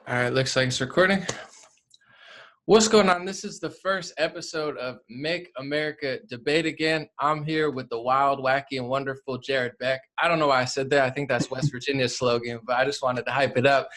All right, looks like it's recording. What's going on? This is the first episode of Make America Debate Again. I'm here with the wild, wacky, and wonderful Jared Beck. I don't know why I said that. I think that's West Virginia's slogan, but I just wanted to hype it up.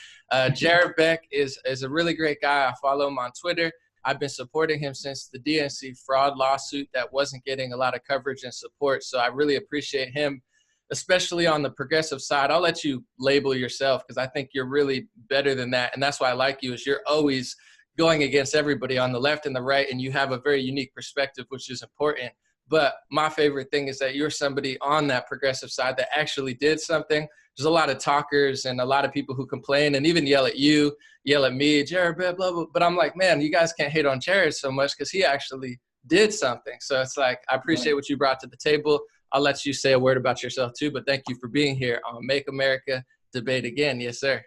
Jared Beck is a really great guy. I follow him on Twitter. I've been supporting him since the DNC fraud lawsuit that wasn't getting a lot of coverage and support. So I really appreciate him, especially on the progressive side. I'll let you label yourself because I think you're really better than that. And that's why I like you, is you're always going against everybody on the left and the right, and you have a very unique perspective, which is important. But my favorite thing is that you're somebody on that progressive side that actually did something. There's a lot of talkers and a lot of people who complain and even yell at you, yell at me, Jared, blah, blah, blah. But I'm like, man, you guys can't hate on Jared so much because he actually did something. So it's like, I appreciate what you brought to the table. I'll let you say a word about yourself too, but thank you for being here on Make America Debate Again. Yes, sir.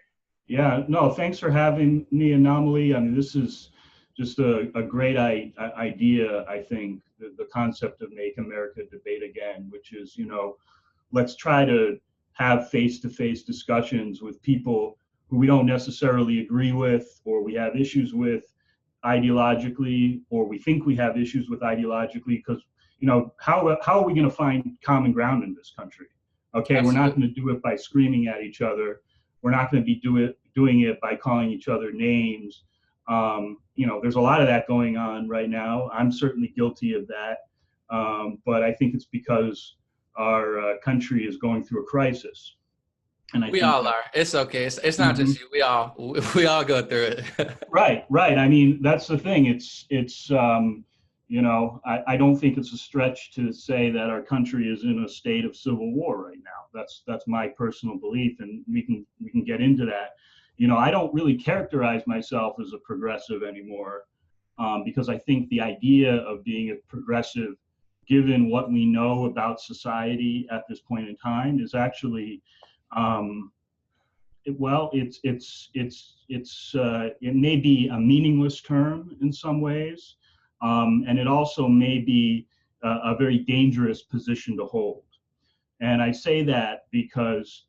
Yeah, no, thanks for having me, Anomaly. I mean, this is just a great idea, I think, the concept of Make America Debate Again, which is, let's try to have face-to-face discussions with people who we don't necessarily agree with, or we have issues with ideologically, or we think we have issues with ideologically, because, how are we going to find common ground in this country? Okay, Absolutely. We're not going to do it by screaming at each other. We're not going to be doing it by calling each other names. There's a lot of that going on right now. I'm certainly guilty of that. But I think it's because our country is going through a crisis. And we all are. It's okay. It's not just you. We all go through it. Right. I mean, that's the thing. I don't think it's a stretch to say that our country is in a state of civil war right now. That's my personal belief, and we can get into that. I don't really characterize myself as a progressive anymore, because I think the idea of being a progressive, given what we know about society at this point in time, is actually, it may be a meaningless term in some ways. And it also may be a very dangerous position to hold. And I say that because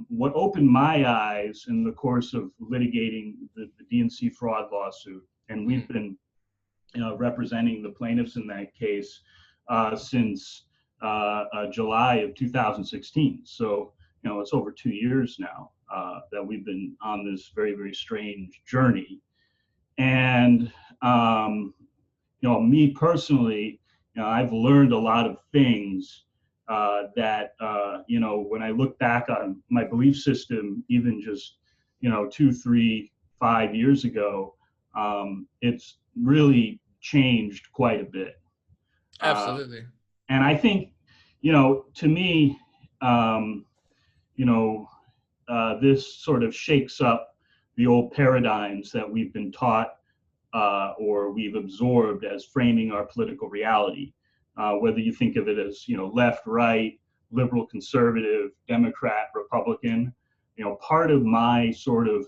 what opened my eyes in the course of litigating the DNC fraud lawsuit, and we've been representing the plaintiffs in that case since July of 2016. So, it's over 2 years now that we've been on this very, very strange journey. And me personally, I've learned a lot of things that, when I look back on my belief system, even just, 2, 3, 5 years ago, it's really changed quite a bit. Absolutely. And I think, to me, this sort of shakes up the old paradigms that we've been taught or we've absorbed as framing our political reality, whether you think of it as, left, right, liberal, conservative, Democrat, Republican. Part of my sort of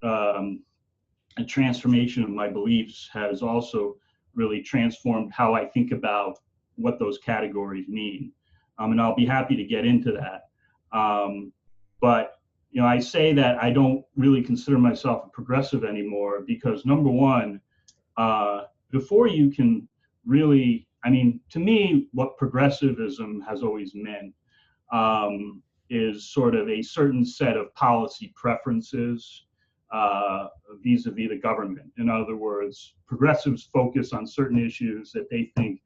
a transformation of my beliefs has also really transformed how I think about what those categories mean. And I'll be happy to get into that. But I say that I don't really consider myself a progressive anymore because, number one, before you can really, to me, what progressivism has always meant is sort of a certain set of policy preferences vis-a-vis the government. In other words, progressives focus on certain issues that they think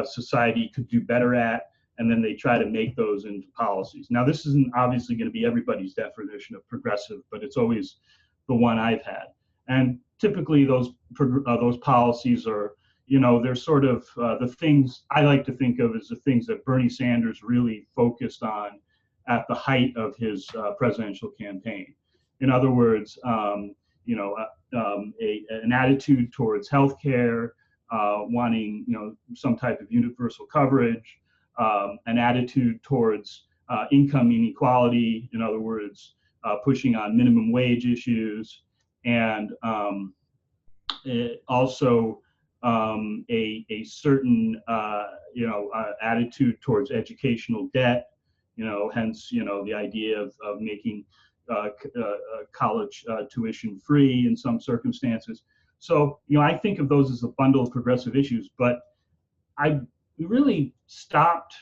society could do better at, and then they try to make those into policies. Now, this isn't obviously going to be everybody's definition of progressive, but it's always the one I've had. And typically those policies are, they're sort of the things I like to think of as the things that Bernie Sanders really focused on at the height of his presidential campaign. In other words, an attitude towards healthcare, wanting, some type of universal coverage, an attitude towards income inequality, in other words, pushing on minimum wage issues, and also a certain attitude towards educational debt, hence the idea of making college tuition free in some circumstances. So, I think of those as a bundle of progressive issues, but I really stopped,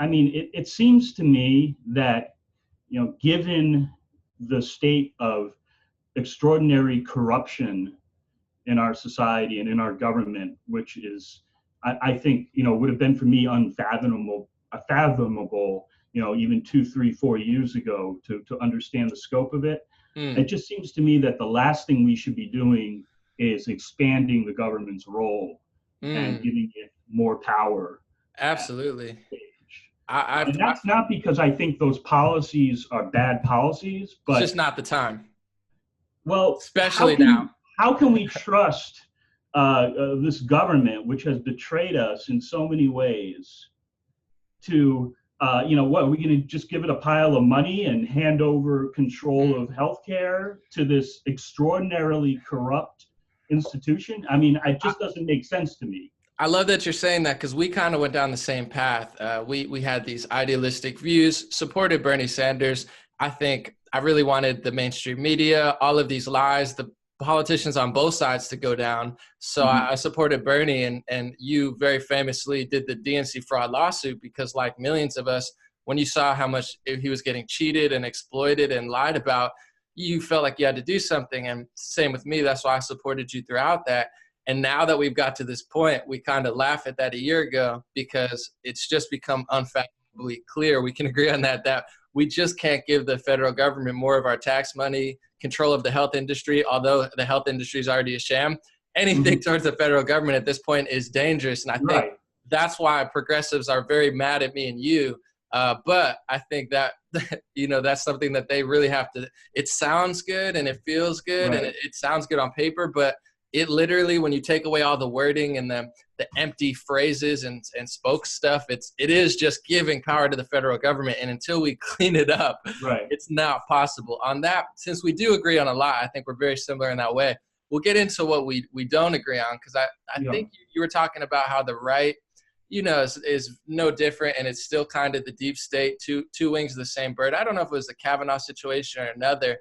it seems to me that, given the state of extraordinary corruption in our society and in our government, which is, I think, would have been for me unfathomable, even 2, 3, 4 years ago to understand the scope of it. It just seems to me that the last thing we should be doing is expanding the government's role and giving it more power. Absolutely. And that's not because I think those policies are bad policies, but it's just not the time. Well, especially now. How can we trust this government, which has betrayed us in so many ways, to, what, are we going to just give it a pile of money and hand over control of healthcare to this extraordinarily corrupt institution? I mean, it just doesn't make sense to me. I love that you're saying that, because we kind of went down the same path. We had these idealistic views, supported Bernie Sanders. I think I really wanted the mainstream media, all of these lies, the politicians on both sides to go down. So I supported Bernie, and you very famously did the DNC fraud lawsuit because, like millions of us, when you saw how much he was getting cheated and exploited and lied about, you felt like you had to do something. And same with me. That's why I supported you throughout that. And now that we've got to this point, we kind of laugh at that a year ago because it's just become unfathomably clear. We can agree on that we just can't give the federal government more of our tax money, control of the health industry, although the health industry is already a sham. Anything towards the federal government at this point is dangerous. And I think that's why progressives are very mad at me and you. But I think that, that's something that they really have to, it sounds good and it feels good and it sounds good on paper, but it literally, when you take away all the wording and the empty phrases and spoke stuff, it is just giving power to the federal government. And until we clean it up, it's not possible. On that, since we do agree on a lot, I think we're very similar in that way. We'll get into what we don't agree on, because I think you were talking about how the right, is no different, and it's still kind of the deep state, two wings of the same bird. I don't know if it was the Kavanaugh situation or another,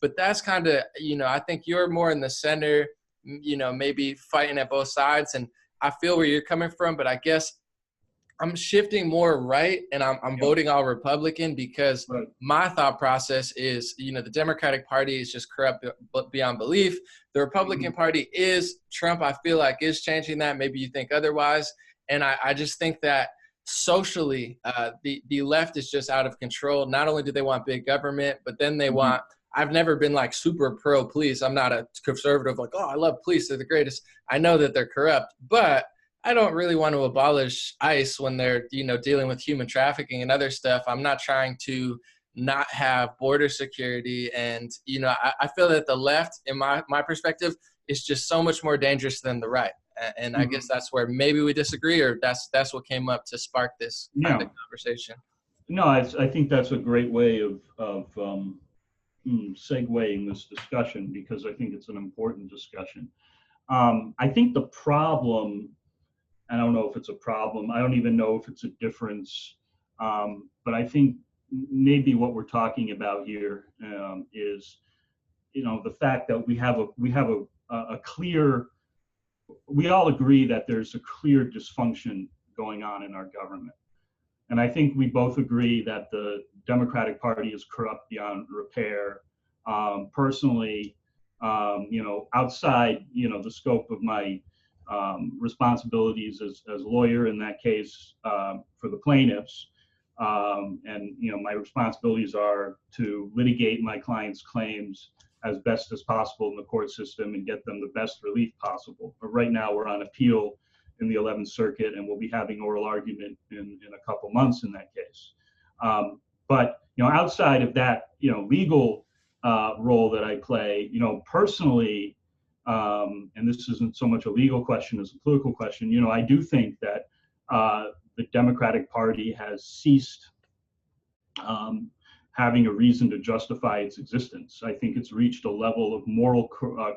but that's kind of, I think you're more in the center, maybe fighting at both sides. And I feel where you're coming from, but I guess I'm shifting more right, and I'm voting all Republican because my thought process is, the Democratic Party is just corrupt beyond belief. The Republican Party is Trump, I feel like, is changing that. Maybe you think otherwise. And I just think that socially, the left is just out of control. Not only do they want big government, but then they want, I've never been like super pro police. I'm not a conservative, like, oh, I love police, they're the greatest. I know that they're corrupt, but I don't really want to abolish ICE when they're, dealing with human trafficking and other stuff. I'm not trying to not have border security. And, I feel that the left, in my perspective, is just so much more dangerous than the right. And I guess that's where maybe we disagree, or that's what came up to spark this kind of conversation. No, I think that's a great way of segueing this discussion, because I think it's an important discussion. I think the problem, I don't know if it's a problem, I don't even know if it's a difference, but I think maybe what we're talking about here is, the fact that we have a clear, we all agree that there's a clear dysfunction going on in our government. And I think we both agree that the Democratic Party is corrupt beyond repair. Personally, outside, the scope of my responsibilities as lawyer in that case for the plaintiffs, and my responsibilities are to litigate my clients' claims as best as possible in the court system and get them the best relief possible. But right now we're on appeal in the 11th Circuit, and we'll be having oral argument in a couple months in that case. But outside of that, legal role that I play, personally, and this isn't so much a legal question as a political question, I do think that the Democratic Party has ceased having a reason to justify its existence. I think it's reached a level of moral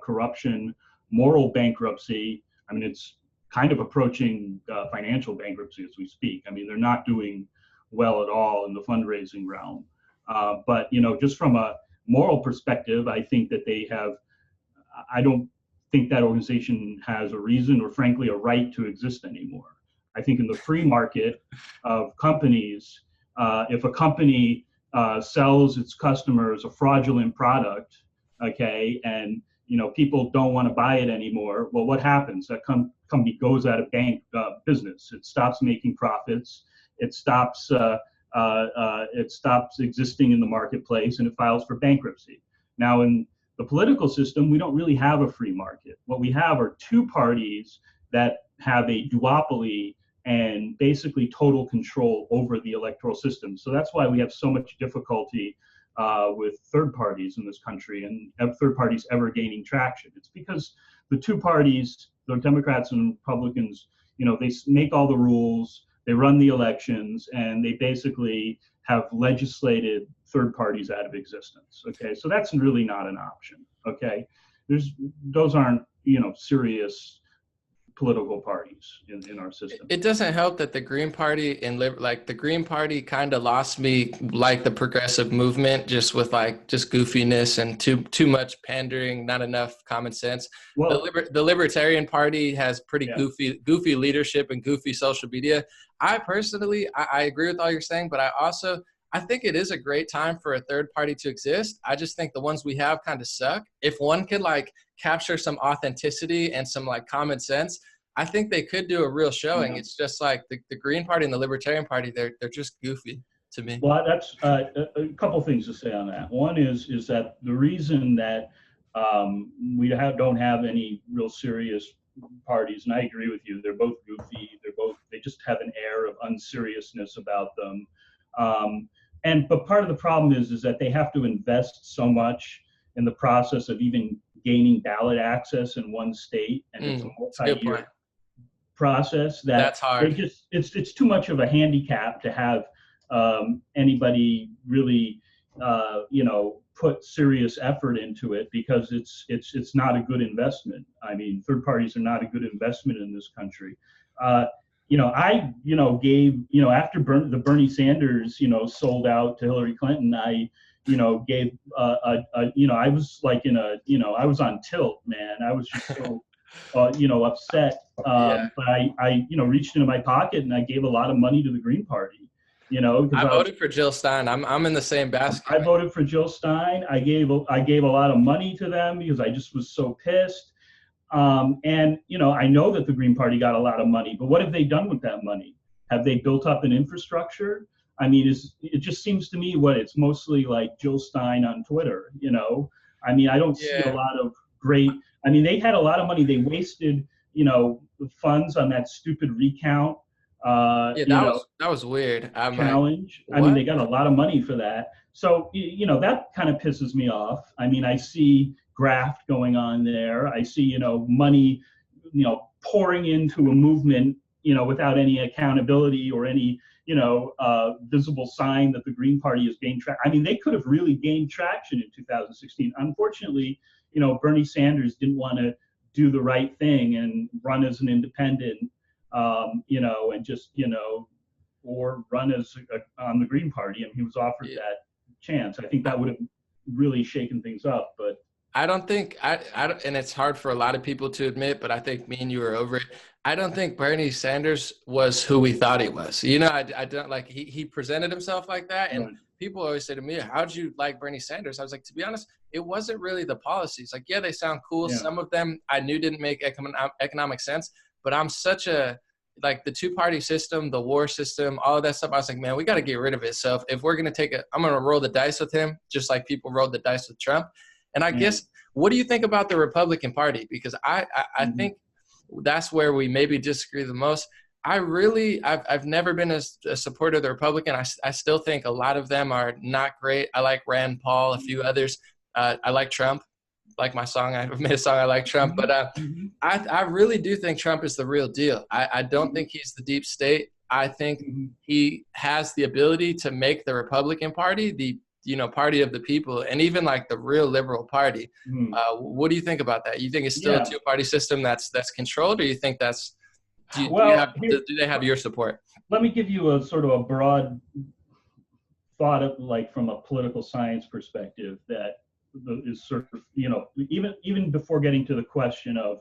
corruption, moral bankruptcy. I mean, it's kind of approaching financial bankruptcy as we speak. I mean, they're not doing well at all in the fundraising realm. But, just from a moral perspective, I think that I don't think that organization has a reason or frankly a right to exist anymore. I think in the free market of companies, if a company sells its customers a fraudulent product, okay, and people don't want to buy it anymore, well, what happens? That company goes out of business. It stops making profits. It stops existing in the marketplace, and it files for bankruptcy. Now, in the political system, we don't really have a free market. What we have are two parties that have a duopoly and basically total control over the electoral system. So that's why we have so much difficulty with third parties in this country and third parties ever gaining traction. It's because the two parties, the Democrats and Republicans, they make all the rules, they run the elections, and they basically have legislated third parties out of existence. Okay, so that's really not an option. Okay, those aren't serious political parties in our system. It doesn't help that the Green Party and the Green Party kind of lost me like the progressive movement, just with just goofiness and too much pandering, not enough common sense. Well, the Libertarian Party has pretty goofy leadership and goofy social media. I personally, I agree with all you're saying, but I think it is a great time for a third party to exist. I just think the ones we have kind of suck. If one could capture some authenticity and some common sense, I think they could do a real showing. It's just the Green Party and the Libertarian Party, they're just goofy to me. Well, that's a couple things to say on that. One is that the reason that we don't have any real serious parties, and I agree with you, they're both goofy. They just have an air of unseriousness about them. But part of the problem is that they have to invest so much in the process of even gaining ballot access in one state, and it's a multi-year process that's hard. It's too much of a handicap to have anybody really put serious effort into it, because it's not a good investment. I mean, third parties are not a good investment in this country. I gave, after the Bernie Sanders, sold out to Hillary Clinton, I gave, I was I was on tilt, man. I was just so, upset. But I reached into my pocket and I gave a lot of money to the Green Party. I voted for Jill Stein. I'm in the same basket. I voted for Jill Stein. I gave a lot of money to them because I just was so pissed. And I know that the Green Party got a lot of money, but what have they done with that money? Have they built up an infrastructure? I mean, it just seems to me it's mostly like Jill Stein on Twitter. I mean, I don't see a lot of great. I mean, they had a lot of money. They wasted, the funds on that stupid recount. That was weird. Challenge. I mean, they got a lot of money for that. So, that kind of pisses me off. I mean, I see graft going on there. I see, money, pouring into a movement, without any accountability or any, visible sign that the Green Party has gained traction. I mean, they could have really gained traction in 2016. Unfortunately, Bernie Sanders didn't want to do the right thing and run as an independent, and just, or run as on the Green Party, and he was offered that chance. I think that would have really shaken things up, but I don't think and it's hard for a lot of people to admit, but I think me and you are over it. I don't think Bernie Sanders was who we thought he was. I don't he presented himself like that. And people always say to me, how'd you like Bernie Sanders? I was like, to be honest, it wasn't really the policies. They sound cool. Yeah. Some of them I knew didn't make economic sense, but I'm such a, the two-party system, the war system, all of that stuff. I was like, man, we got to get rid of it. So if we're going to I'm going to roll the dice with him, just like people rolled the dice with Trump. And I guess, what do you think about the Republican Party? Because I think that's where we maybe disagree the most. I've never been a supporter of the Republican. I still think a lot of them are not great. I like Rand Paul, a few others. I like Trump. Like my song, I've made a song, I like Trump. But I really do think Trump is the real deal. I don't think he's the deep state. I think he has the ability to make the Republican Party the party of the people, and even the real liberal party. What do you think about that? You think it's still a two-party system that's controlled, or you think do they have your support? let me give you a sort of a broad thought of, like, from a political science perspective, that is sort of, even before getting to the question of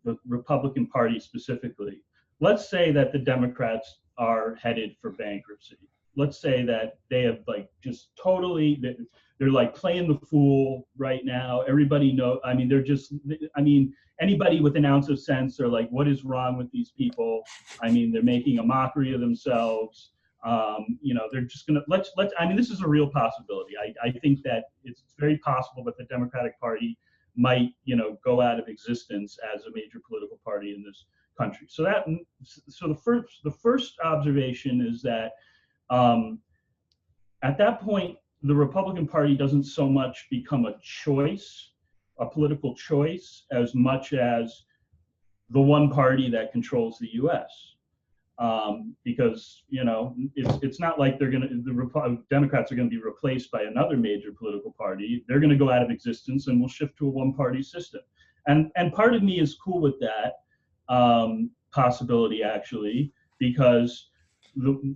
the Republican Party specifically. Let's say that the Democrats are headed for bankruptcy. Let's say that they have, like, just totally, they're like playing the fool right now. Everybody know, I mean, they're just, I mean, anybody with an ounce of sense are like, what is wrong with these people? I mean, they're making a mockery of themselves. They're just gonna, I mean, this is a real possibility. I think that it's very possible that the Democratic Party might, go out of existence as a major political party in this country. So the first observation is that at that point, the Republican Party doesn't so much become a choice, a political choice, as much as the one party that controls the U.S. Because it's not like the Democrats are going to be replaced by another major political party. They're going to go out of existence, and we'll shift to a one-party system. And part of me is cool with that possibility, actually, because one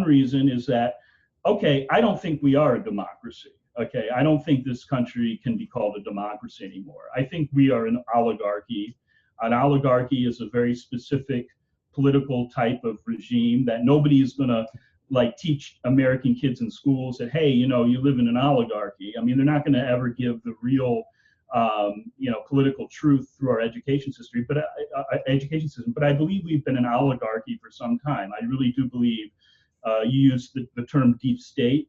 reason is that, okay, I don't think we are a democracy. Okay, I don't think this country can be called a democracy anymore. I think we are an oligarchy. An oligarchy is a very specific political type of regime that nobody is going to, like, teach American kids in schools that, hey, you live in an oligarchy. I mean, they're not going to ever give the real, political truth through our education system. But I believe we've been an oligarchy for some time. I really do believe. You used the term deep state.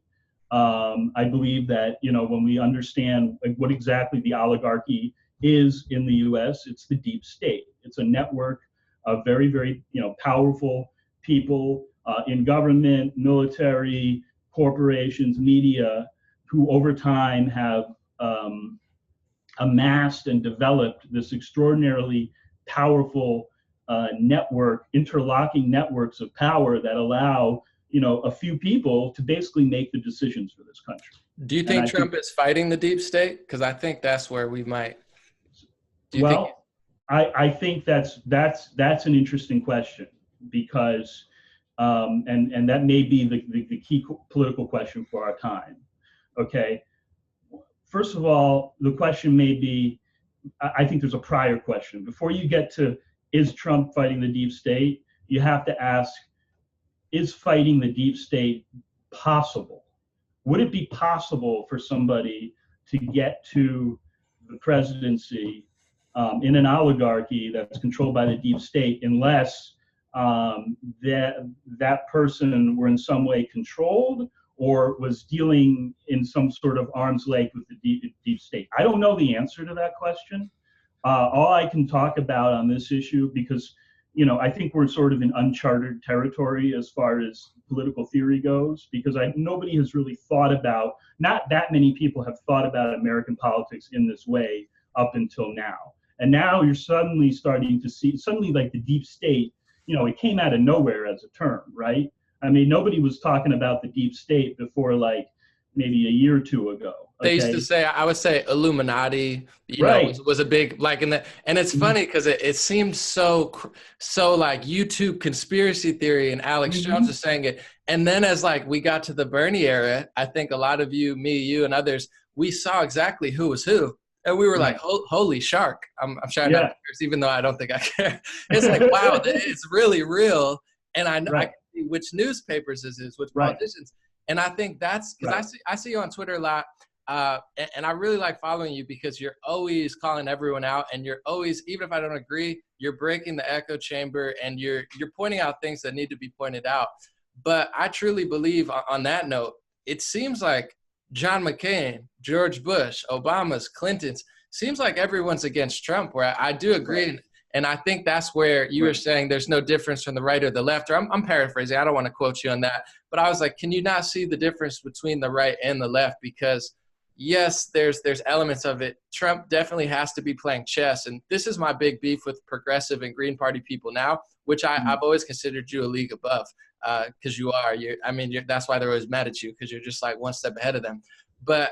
I believe that, when we understand what exactly the oligarchy is in the U.S., it's the deep state. It's a network of very, very, powerful people in government, military, corporations, media, who over time have amassed and developed this extraordinarily powerful network, interlocking networks of power that allow, a few people to basically make the decisions for this country. Do you think Trump is fighting the deep state? Because I think that's where we might. I think that's an interesting question, because and that may be the key political question for our time. Okay, first of all, the question may be, I think there's a prior question. Before you get to, is Trump fighting the deep state, you have to ask, is fighting the deep state possible? Would it be possible for somebody to get to the presidency in an oligarchy that's controlled by the deep state unless that person were in some way controlled or was dealing in some sort of arm's length with the deep state? I don't know the answer to that question. All I can talk about on this issue, because I think we're sort of in uncharted territory as far as political theory goes, because nobody has really thought about, not that many people have thought about American politics in this way up until now. And now you're suddenly starting to see, like, the deep state, it came out of nowhere as a term, right? I mean, nobody was talking about the deep state before, like, maybe a year or two ago. Okay? They used to say, I would say Illuminati, was a big, like, in that. And it's funny because it seemed so like YouTube conspiracy theory, and Alex Jones is saying it. And then as, like, we got to the Bernie era, I think a lot of you, me, you, and others, we saw exactly who was who. And we were like, holy shark. I'm trying not to curse, even though I don't think I care. It's like, wow, it's really real. And I know I can see which newspapers this is, which politicians. And I think that's because I see you on Twitter a lot. And I really like following you because you're always calling everyone out, and you're always, even if I don't agree, you're breaking the echo chamber, and you're pointing out things that need to be pointed out. But I truly believe, on that note, it seems like John McCain, George Bush, Obama's, Clinton's, seems like everyone's against Trump, where I do agree. Right. And I think that's where you were saying there's no difference from the right or the left, or I'm paraphrasing. I don't want to quote you on that. But I was like, can you not see the difference between the right and the left? Because yes, there's elements of it. Trump definitely has to be playing chess. And this is my big beef with progressive and Green Party people now, which I've always considered you a league above, because you are. That's why they're always mad at you, because you're just like one step ahead of them. But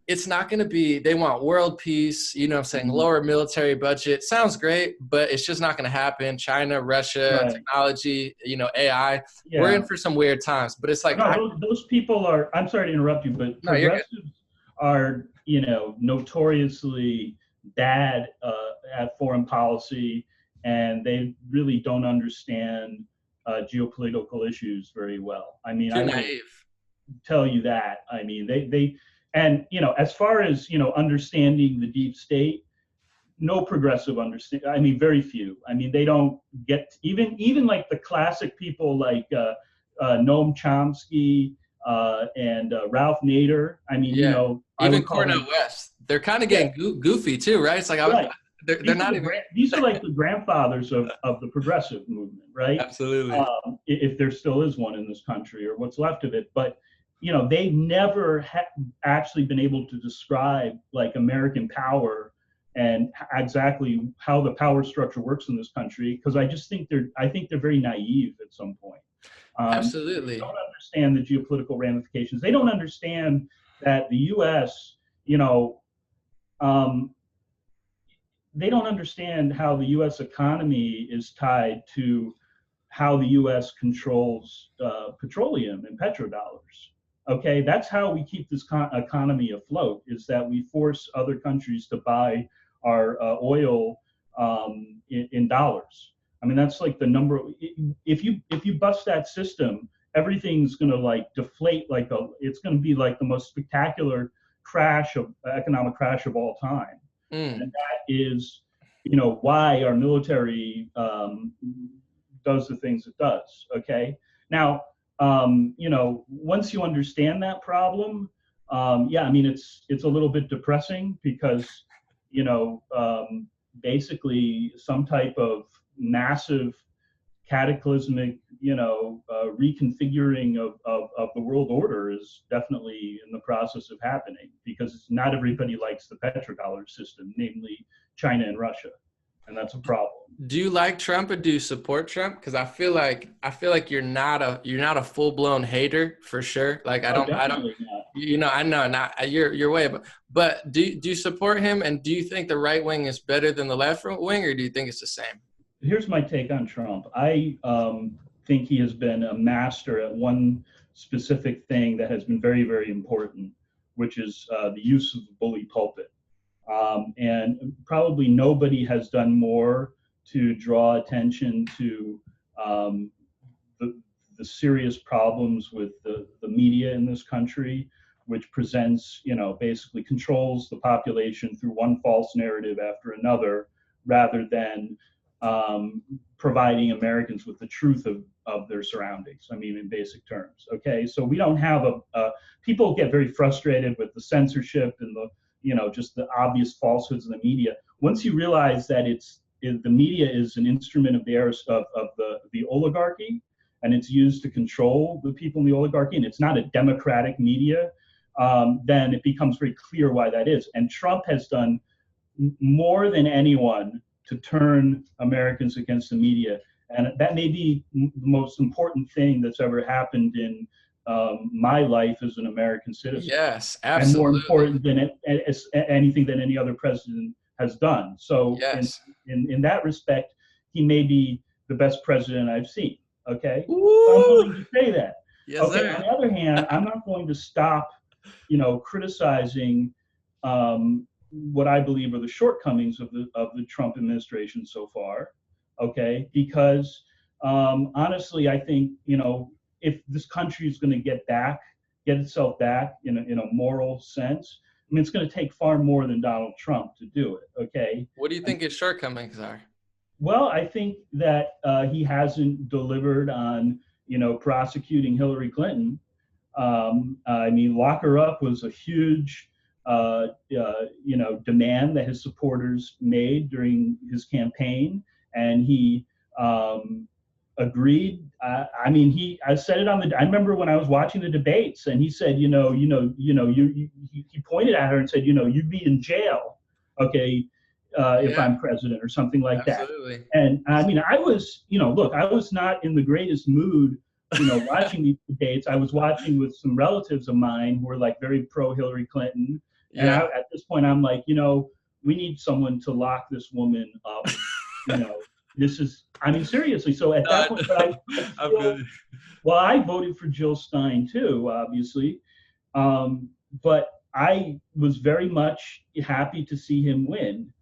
it's not going to be, they want world peace, you know what I'm saying, lower military budget. Sounds great, but it's just not going to happen. China, Russia, Right. technology, you know, AI. We're in Yeah. for some weird times, but it's like, No, those people are, I'm sorry to interrupt you, but no, you're good. progressives are, you know, notoriously bad at foreign policy, and they really don't understand geopolitical issues very well. I mean, Too I will naive. tell you that. I mean, and, you know, as far as, you know, understanding the deep state, no progressive understand. I mean, very few. I mean, they don't get even like the classic people like Noam Chomsky and Ralph Nader. I mean, you Yeah. know, I Even would call Cornel them, West. They're kind of yeah, getting goofy too, right? It's like, right. they're not even. These are like the grandfathers of the progressive movement, right? Absolutely. If there still is one in this country or what's left of it, but you know, they've never actually been able to describe like American power and exactly how the power structure works in this country, because I think they're very naive at some point. They Absolutely. don't understand the geopolitical ramifications. They don't understand that the U.S., you know, um, they don't understand how the U.S. economy is tied to how the U.S. controls petroleum and petrodollars. Okay, that's how we keep this economy afloat. Is that we force other countries to buy our oil in dollars. I mean, that's like the number. If you bust that system, everything's going to like deflate. It's going to be like the most spectacular economic crash of all time. Mm. And that is, you know, why our military does the things it does. Okay. Now, you know, once you understand that problem, yeah, I mean, it's a little bit depressing because, you know, basically some type of massive cataclysmic, you know, reconfiguring of the world order is definitely in the process of happening, because not everybody likes the petrodollar system, namely China and Russia, and that's a problem. Do you like Trump or do you support Trump? Because I feel like you're not a full blown hater for sure. Like Oh, I don't, definitely not. you know, I know not you're way, but do you support him, and do you think the right wing is better than the left wing, or do you think it's the same? Here's my take on Trump. I think he has been a master at one specific thing that has been very, very important, which is the use of the bully pulpit. And probably nobody has done more to draw attention to um, the serious problems with the media in this country, which presents, you know, basically controls the population through one false narrative after another, rather than providing Americans with the truth of their surroundings. I mean, in basic terms. Okay, so we don't have people get very frustrated with the censorship and the, you know, just the obvious falsehoods of the media. Once you realize that the media is an instrument of the oligarchy, and it's used to control the people in the oligarchy, and it's not a democratic media, then it becomes very clear why that is. And Trump has done more than anyone to turn Americans against the media. And that may be the most important thing that's ever happened in my life as an American citizen. Yes, And more absolutely. important than anything that any other president has done. So Yes. in that respect, he may be the best president I've seen. Okay, so I'm Woo! willing to say that. Yes, Okay, on sir. the other hand, I'm not going to stop, you know, criticizing what I believe are the shortcomings of the Trump administration so far. Okay, because honestly, I think, you know, if this country is going to get itself back in a moral sense, I mean, it's going to take far more than Donald Trump to do it. Okay. What do you think his shortcomings are? Well, I think that he hasn't delivered on, you know, prosecuting Hillary Clinton. I mean, lock her up was a huge, you know, demand that his supporters made during his campaign, and he agreed. I mean, I said it I remember when I was watching the debates, and he said, he pointed at her and said, you know, you'd be in jail, okay, if Yeah, I'm president or something like that. absolutely. And I mean, I was, you know, look, I was not in the greatest mood, you know, watching these debates. I was watching with some relatives of mine who were like very pro Hillary Clinton, And Yeah. at this point, I'm like, we need someone to lock this woman up. You know, this is, I mean, seriously. So at that point, but I I feel, feel you. well, I voted for Jill Stein too, obviously. But I was very much happy to see him win.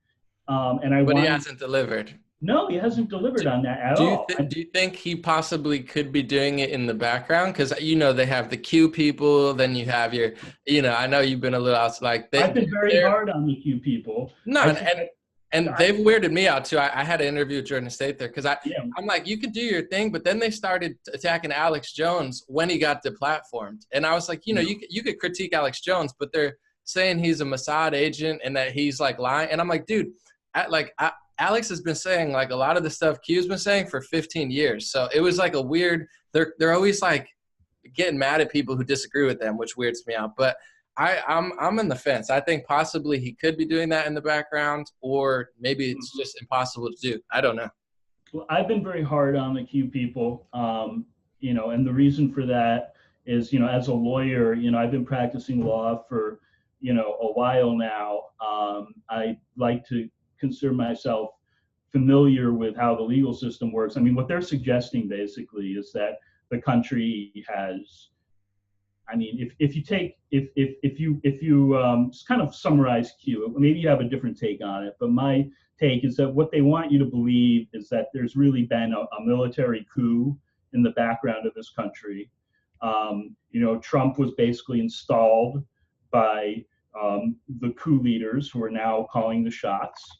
And I But he wanted, hasn't delivered. no, he hasn't delivered on that at all. Do you think he possibly could be doing it in the background? Because they have the Q people, then you have your, I know you've been a little outside, like I've been very hard on the Q people. no, I think and they've weirded me out too. I had an interview with Jordan State there because yeah, I'm like, you could do your thing, but then they started attacking Alex Jones when he got deplatformed, and I was like, you could critique Alex Jones, but they're saying he's a Mossad agent and that he's like lying, and I'm like, dude, Alex has been saying like a lot of the stuff Q's been saying for 15 years, so it was like a weird. They're always like getting mad at people who disagree with them, which weirds me out, but. I'm in the fence. I think possibly he could be doing that in the background, or maybe it's just impossible to do. I don't know. Well, I've been very hard on the Q people, and the reason for that is, as a lawyer, I've been practicing law for, a while now. I like to consider myself familiar with how the legal system works. I mean, what they're suggesting basically is that the country has. I mean, if you kind of summarize Q, maybe you have a different take on it, but my take is that what they want you to believe is that there's really been a military coup in the background of this country. Trump was basically installed by the coup leaders who are now calling the shots,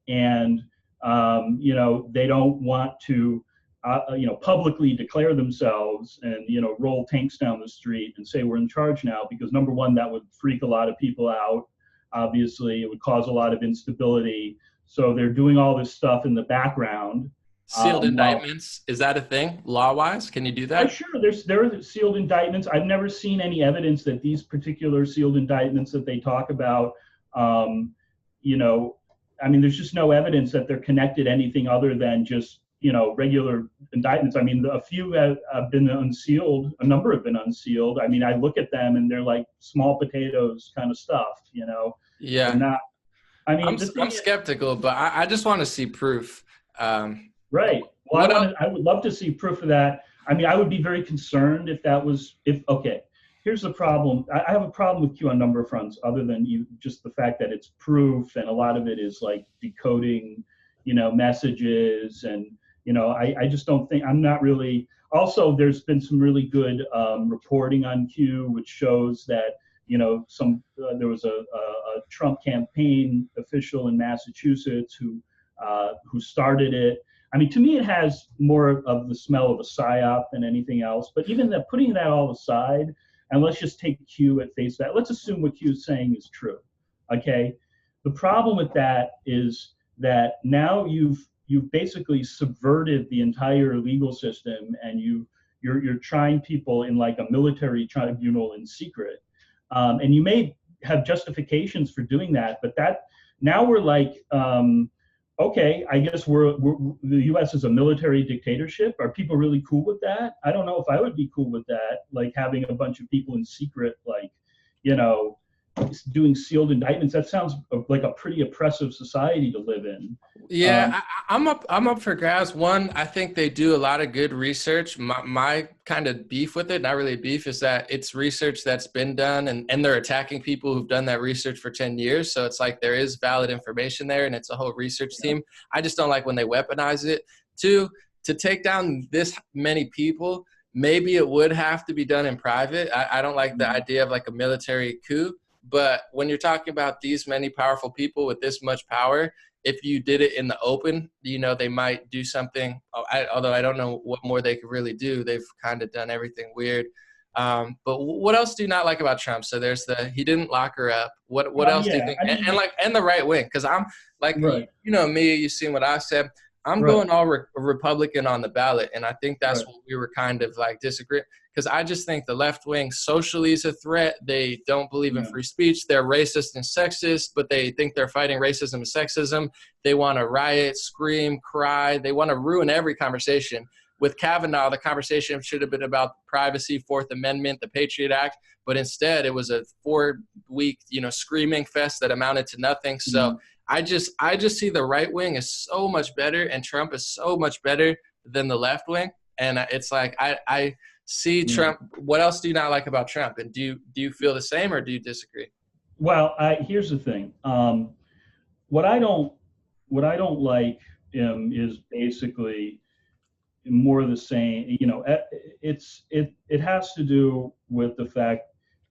and they don't want to. Publicly declare themselves and, roll tanks down the street and say we're in charge now, because number one, that would freak a lot of people out. Obviously, it would cause a lot of instability. So they're doing all this stuff in the background. Sealed indictments, is that a thing law-wise? Can you do that? Sure, there are sealed indictments. I've never seen any evidence that these particular sealed indictments that they talk about, there's just no evidence that they're connected to anything other than just regular indictments. I mean, a few have been unsealed. A number have been unsealed. I mean, I look at them and they're like small potatoes kind of stuff, Yeah. They're not. I mean, I'm skeptical, but I just want to see proof. Right. Well, I would love to see proof of that. I mean, I would be very concerned okay. Here's the problem. I have a problem with Q on a number of fronts, other than just the fact that it's proof, and a lot of it is like decoding, messages, and I just don't think, I'm not really. Also, there's been some really good reporting on Q, which shows that there was a Trump campaign official in Massachusetts who started it. I mean, to me, it has more of the smell of a psyop than anything else. But even putting that all aside, and let's just take Q at face value. Let's assume what Q is saying is true. Okay. The problem with that is that now you've basically subverted the entire legal system, and you're trying people in like a military tribunal in secret, and you may have justifications for doing that, but now we're like, okay, I guess the U.S. is a military dictatorship. Are people really cool with that? I don't know if I would be cool with that, like having a bunch of people in secret, like, doing sealed indictments. That sounds like a pretty oppressive society to live in. Yeah, I'm up for grabs. One, I think they do a lot of good research. My kind of beef with it, not really beef, is that it's research that's been done, and they're attacking people who've done that research for 10 years. So it's like there is valid information there, and it's a whole research team. I just don't like when they weaponize it. Two, to take down this many people, maybe it would have to be done in private. I don't like the idea of like a military coup. But when you're talking about these many powerful people with this much power, if you did it in the open, they might do something. Although I don't know what more they could really do. They've kind of done everything weird. But what else do you not like about Trump? So there's he didn't lock her up. What else do you think? I mean, and the right wing, because I'm like, right. Me, you've seen what I said. I'm going all Republican on the ballot, and I think that's what we were kind of like disagreeing. Because I just think the left wing socially is a threat. They don't believe in free speech. They're racist and sexist, but they think they're fighting racism and sexism. They want to riot, scream, cry. They want to ruin every conversation. with Kavanaugh, the conversation should have been about privacy, Fourth Amendment, the Patriot Act, but instead it was a 4-week, screaming fest that amounted to nothing. So I just see the right wing is so much better, and Trump is so much better than the left wing. And it's like I see Trump. What else do you not like about Trump? And do you feel the same, or do you disagree? Well, here's the thing. What I don't like is basically more the same. It has to do with the fact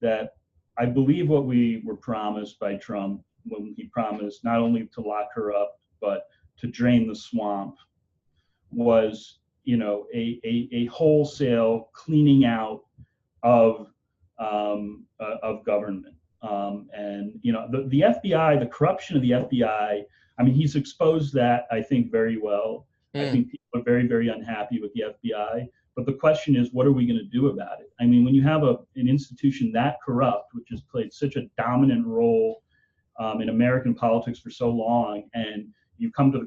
that I believe what we were promised by Trump when he promised not only to lock her up but to drain the swamp was a wholesale cleaning out of government. And the FBI, the corruption of the FBI, I mean, he's exposed that, I think, very well. I think people are very, very unhappy with the FBI. But the question is, what are we going to do about it? I mean, when you have an institution that corrupt, which has played such a dominant role in American politics for so long, and you come to the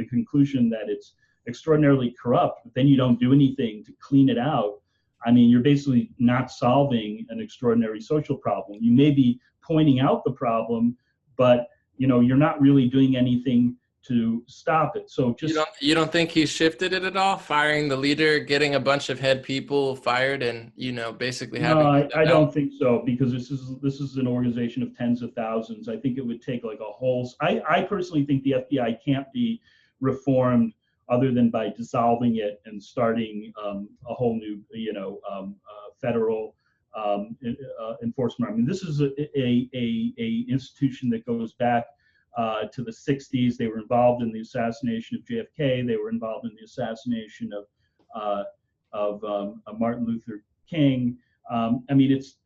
conclusion that it's extraordinarily corrupt, but then you don't do anything to clean it out, I mean, you're basically not solving an extraordinary social problem. You may be pointing out the problem, but you're not really doing anything to stop it. So just you don't think he shifted it at all, firing the leader, getting a bunch of head people fired, and basically having. No, I don't think so, because this is an organization of tens of thousands. I think it would take like a whole. I personally think the FBI can't be reformed other than by dissolving it and starting a whole new, federal enforcement. I mean, this is a institution that goes back to the 60s. They were involved in the assassination of JFK. They were involved in the assassination of Martin Luther King. I mean, it's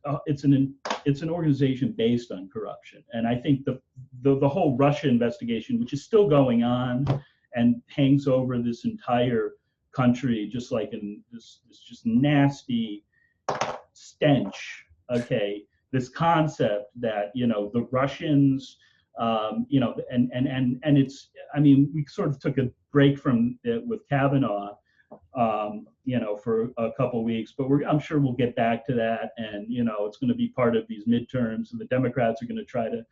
an organization based on corruption, and I think the whole Russia investigation, which is still going on and hangs over this entire country, just like in this just nasty stench. Okay, this concept that the Russians, and it's. I mean, we sort of took a break from it with Kavanaugh, for a couple of weeks, but I'm sure we'll get back to that, and it's going to be part of these midterms, and the Democrats are going to try to.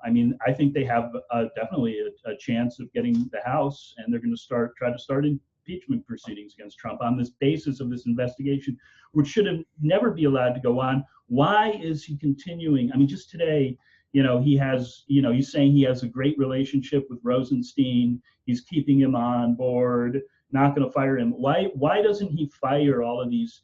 I mean, I think they have definitely a chance of getting the House, and they're going to try to start impeachment proceedings against Trump on this basis of this investigation, which should have never be allowed to go on. Why is he continuing? I mean, just today, he has, he's saying he has a great relationship with Rosenstein. He's keeping him on board, not going to fire him. Why doesn't he fire all of these,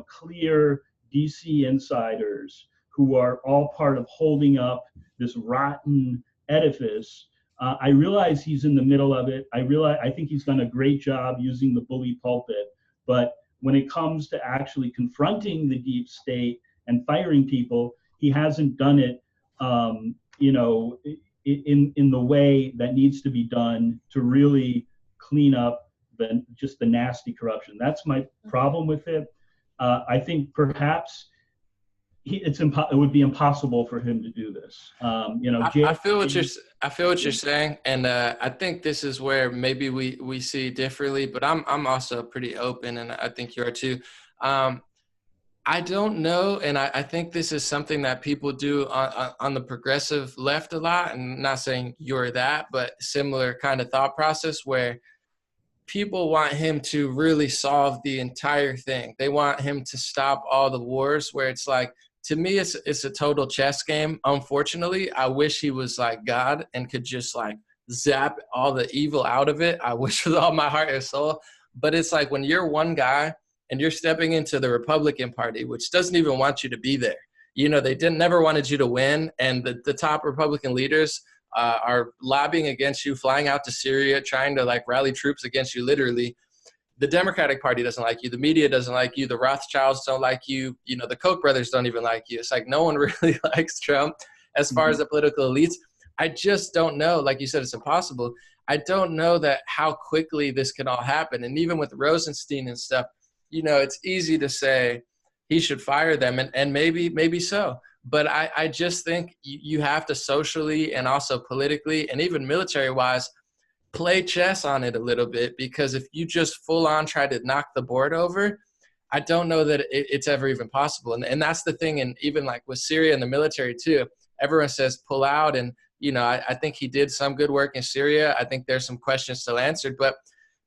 clear DC insiders who are all part of holding up this rotten edifice? I realize he's in the middle of it. I think he's done a great job using the bully pulpit. But when it comes to actually confronting the deep state and firing people, he hasn't done it, in the way that needs to be done to really clean up just the nasty corruption. That's my problem with it. I think perhaps it would be impossible for him to do this. I feel what you're saying, and I think this is where maybe we see differently. But I'm also pretty open, and I think you are too. I don't know, and I think this is something that people do on the progressive left a lot. And I'm not saying you're that, but similar kind of thought process where people want him to really solve the entire thing. They want him to stop all the wars, where it's like, to me, it's a total chess game. Unfortunately, I wish he was like God and could just like zap all the evil out of it. I wish with all my heart and soul. But it's like when you're one guy and you're stepping into the Republican Party, which doesn't even want you to be there. They never wanted you to win. And the top Republican leaders are lobbying against you, flying out to Syria, trying to like rally troops against you, literally. The Democratic Party doesn't like you. The media doesn't like you. The Rothschilds don't like you. The Koch brothers don't even like you. It's like no one really likes Trump as far as the political elites. I just don't know. Like you said, it's impossible. I don't know that how quickly this can all happen. And even with Rosenstein and stuff, it's easy to say he should fire them, and maybe so. But I just think you have to socially and also politically and even military-wise play chess on it a little bit, because if you just full on try to knock the board over, I don't know that it's ever even possible. And that's the thing. And even like with Syria and the military too, everyone says pull out. And, I think he did some good work in Syria. I think there's some questions still answered, but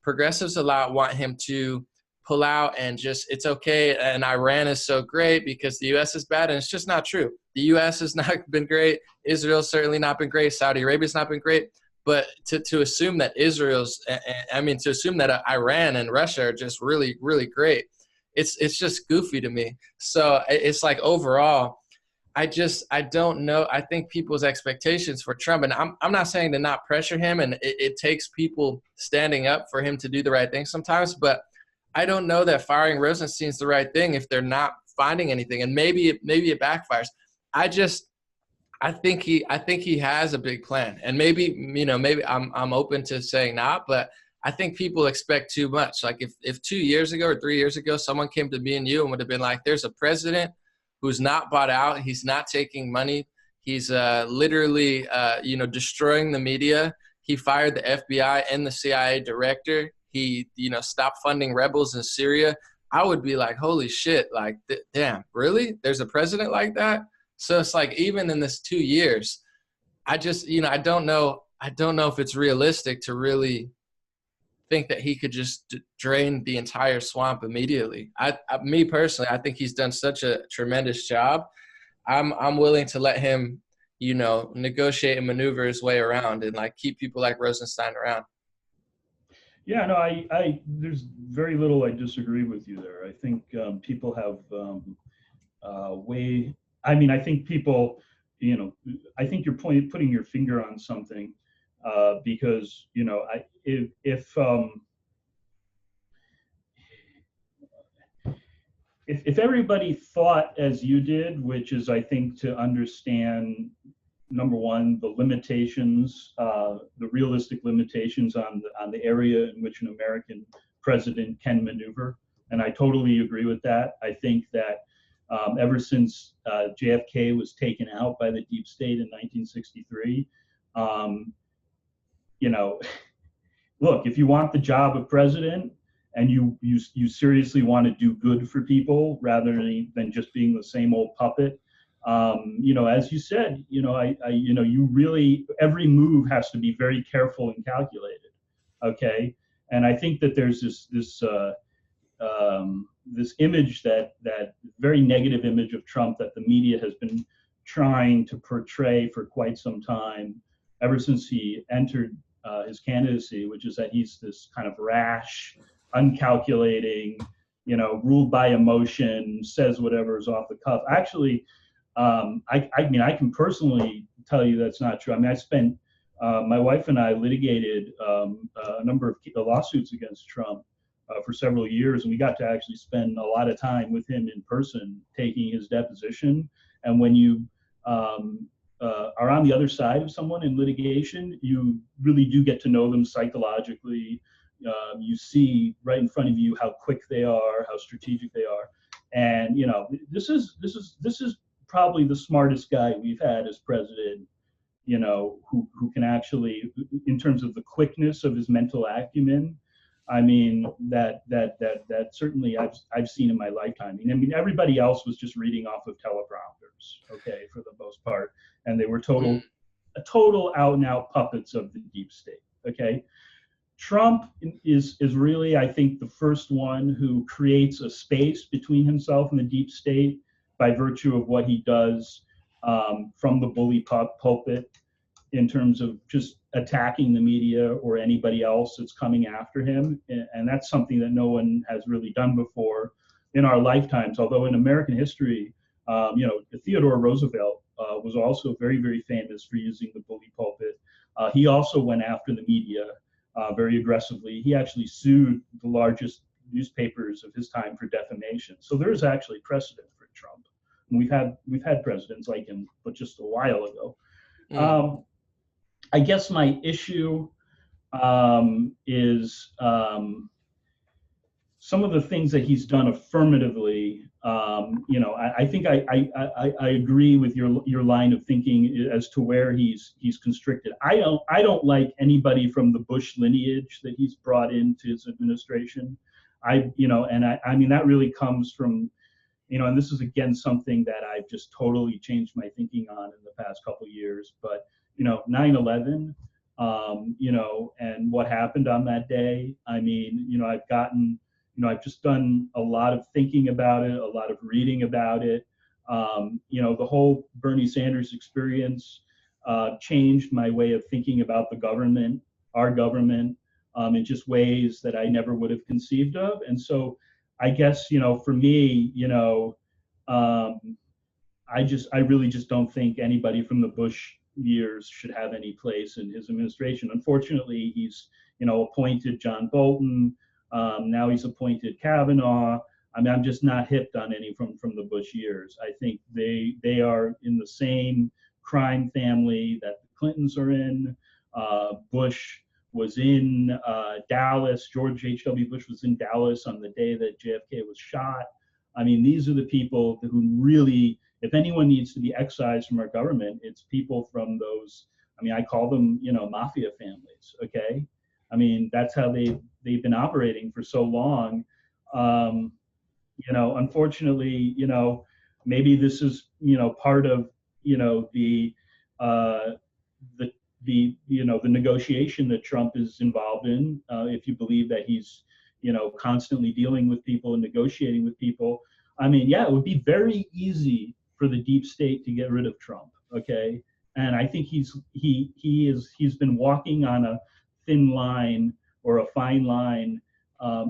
progressives a lot want him to pull out and just, it's okay. And Iran is so great because the U.S. is bad. And it's just not true. The U.S. has not been great. Israel's certainly not been great. Saudi Arabia's not been great. But to assume that to assume that Iran and Russia are just really, really great, it's just goofy to me. So it's like overall, I don't know. I think people's expectations for Trump, and I'm not saying to not pressure him, and it takes people standing up for him to do the right thing sometimes, but I don't know that firing Rosenstein's the right thing if they're not finding anything, and maybe it backfires. I think he has a big plan, and maybe I'm open to saying not, but I think people expect too much. Like if 2 years ago or 3 years ago, someone came to me and you and would have been like, there's a president who's not bought out. He's not taking money. He's literally, destroying the media. He fired the FBI and the CIA director. He, stopped funding rebels in Syria. I would be like, holy shit, like, damn, really? There's a president like that? So it's like, even in this 2 years, I just, I don't know if it's realistic to really think that he could just drain the entire swamp immediately. Me personally, I think he's done such a tremendous job. I'm willing to let him, negotiate and maneuver his way around and like keep people like Rosenstein around. Yeah, no, I there's very little I disagree with you there. I think people have I think people, I think you're putting your finger on something because, if everybody thought as you did, which is, I think, to understand, number one, the limitations, the realistic limitations on the area in which an American president can maneuver, and I totally agree with that. I think that ever since JFK was taken out by the deep state in 1963, look, if you want the job of president and you seriously want to do good for people rather than just being the same old puppet, as you said, you really, every move has to be very careful and calculated. Okay. And I think that there's this image that very negative image of Trump that the media has been trying to portray for quite some time, ever since he entered his candidacy, which is that he's this kind of rash, uncalculating, ruled by emotion, says whatever is off the cuff. Actually, I can personally tell you that's not true. I mean, I spent, my wife and I litigated a number of lawsuits against Trump for several years, and we got to actually spend a lot of time with him in person, taking his deposition. And when you are on the other side of someone in litigation, you really do get to know them psychologically. You see right in front of you how quick they are, how strategic they are, and this is probably the smartest guy we've had as president. Who can actually, in terms of the quickness of his mental acumen, I mean, that certainly I've seen in my lifetime. I mean, everybody else was just reading off of teleprompters, okay, for the most part, and they were total out and out puppets of the deep state. Okay, Trump is really, I think, the first one who creates a space between himself and the deep state by virtue of what he does from the bully pulpit, in terms of just attacking the media or anybody else that's coming after him. And that's something that no one has really done before in our lifetimes. Although in American history, Theodore Roosevelt was also very, very famous for using the bully pulpit. He also went after the media very aggressively. He actually sued the largest newspapers of his time for defamation. So there is actually precedent for Trump. And we've had presidents like him, but just a while ago. I guess my issue is some of the things that he's done affirmatively I think I agree with your line of thinking as to where he's constricted. I don't like anybody from the Bush lineage that he's brought into his administration. I mean that really comes from, and this is again something that I've just totally changed my thinking on in the past couple of years. But 9/11, and what happened on that day. I mean, I've just done a lot of thinking about it, a lot of reading about it. The whole Bernie Sanders experience changed my way of thinking about the government, our government, in just ways that I never would have conceived of. And so I guess, for me, I really just don't think anybody from the Bush years should have any place in his administration. Unfortunately, he's, appointed John Bolton. Now he's appointed Kavanaugh. I mean, I'm just not hipped on any from the Bush years. I think they are in the same crime family that the Clintons are in. Bush was in Dallas. George H.W. Bush was in Dallas on the day that JFK was shot. I mean, these are the people who really, if anyone needs to be excised from our government, it's people from those, I mean, I call them, mafia families, okay? I mean, that's how they've been operating for so long. Unfortunately, maybe this is, part of, the negotiation that Trump is involved in, if you believe that he's, constantly dealing with people and negotiating with people. I mean, yeah, it would be very easy for the deep state to get rid of Trump, okay? And I think he's been walking on a thin line or a fine line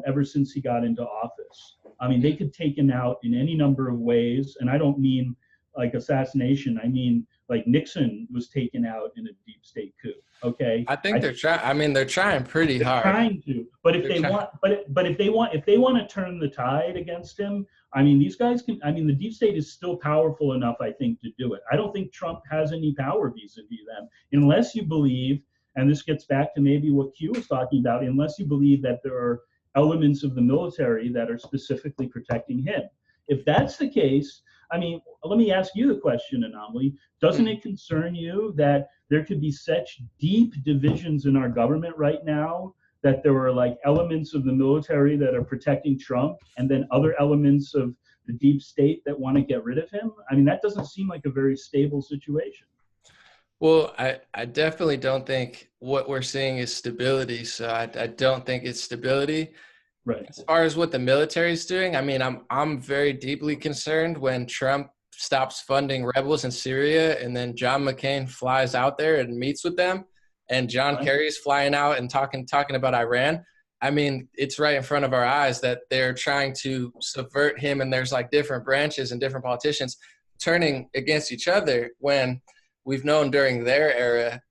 ever since he got into office. I mean, they could take him out in any number of ways, and I don't mean like assassination. I mean, like Nixon was taken out in a deep state coup. Okay. I think they're trying. I mean, they're trying pretty hard. Trying to, but if they want to turn the tide against him, I mean, these guys can. I mean, the deep state is still powerful enough, I think, to do it. I don't think Trump has any power vis-a-vis them, unless you believe, and this gets back to maybe what Q was talking about, unless you believe that there are elements of the military that are specifically protecting him. If that's the case, I mean, let me ask you the question, Anomaly. Doesn't it concern you that there could be such deep divisions in our government right now that there are like elements of the military that are protecting Trump and then other elements of the deep state that want to get rid of him? I mean, that doesn't seem like a very stable situation. Well, I definitely don't think what we're seeing is stability. So I don't think it's stability. Right. As far as what the military is doing, I mean, I'm very deeply concerned when Trump stops funding rebels in Syria and then John McCain flies out there and meets with them, and John Kerry's flying out and talking about Iran. I mean, it's right in front of our eyes that they're trying to subvert him, and there's like different branches and different politicians turning against each other when we've known during their era,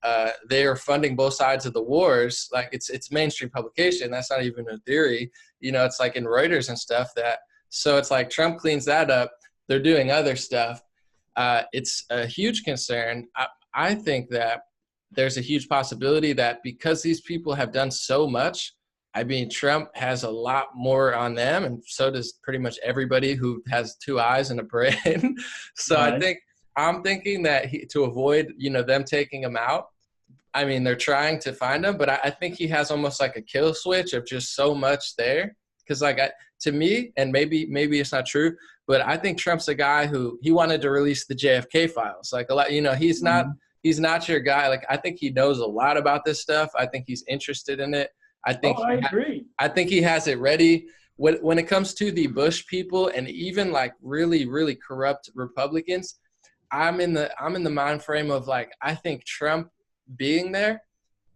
they are funding both sides of the wars. Like it's mainstream publication. That's not even a theory. It's like in Reuters and stuff so it's like Trump cleans that up. They're doing other stuff. It's a huge concern. I think that there's a huge possibility that because these people have done so much, I mean, Trump has a lot more on them, and so does pretty much everybody who has two eyes and a brain. So right. I'm thinking that to avoid, them taking him out, I mean, they're trying to find him, but I think he has almost like a kill switch of just so much there. Because to me, and maybe it's not true, but I think Trump's a guy who he wanted to release the JFK files. Like a lot, he's not your guy. Like I think he knows a lot about this stuff. I think he's interested in it. I agree. I think he has it ready. When it comes to the Bush people and even like really, really corrupt Republicans, I'm in the mind frame of like, I think Trump being there